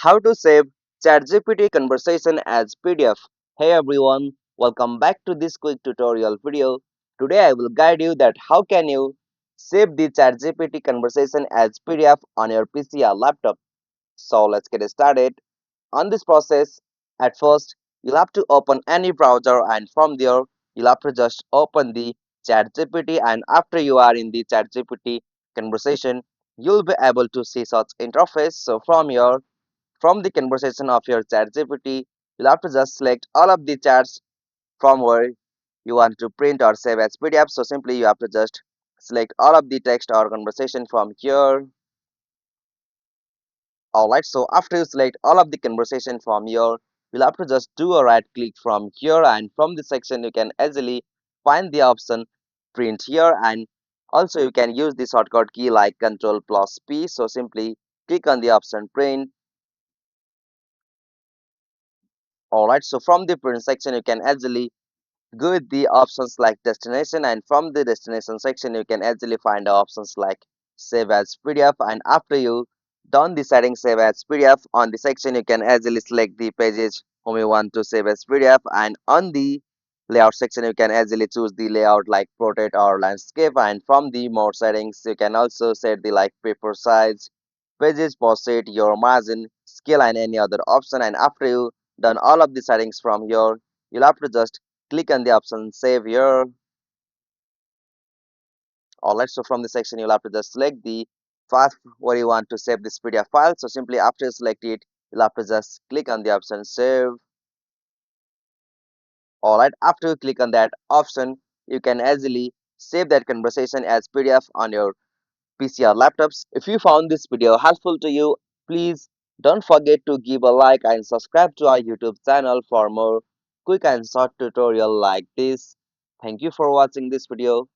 How to save ChatGPT conversation as PDF. Hey everyone, welcome back to this quick tutorial video. Today I will guide you that how can you save the ChatGPT conversation as PDF on your PC or laptop. So let's get started. On this process, at first you'll have to open any browser and from there you'll have to just open the ChatGPT, and after you are in the ChatGPT conversation, you'll be able to see such interface. So from the conversation of your chat GPT, you'll have to just select all of the chats from where you want to print or save as PDF. So simply you have to just select all of the text or conversation from here. Alright, so after you select all of the conversation from here, you'll have to just do a right click from here, and from this section you can easily find the option print here, and also you can use the shortcut key like Ctrl plus P. So simply click on the option print. Alright, so from the print section you can easily go with the options like destination, and from the destination section you can easily find the options like save as PDF, and after you done the setting save as PDF, on the section you can easily select the pages whom you want to save as PDF, and on the layout section you can easily choose the layout like portrait or landscape, and from the more settings you can also set the like paper size, pages posted, your margin, scale, and any other option, and after you done all of the settings from here, you'll have to just click on the option save here. Alright, so from the section you'll have to just select the path where you want to save this PDF file. So simply after you select it, you'll have to just click on the option save. Alright, after you click on that option, you can easily save that conversation as PDF on your PC or laptops. If you found this video helpful to you, please don't forget to give a like and subscribe to our YouTube channel for more quick and short tutorial like this. Thank you for watching this video.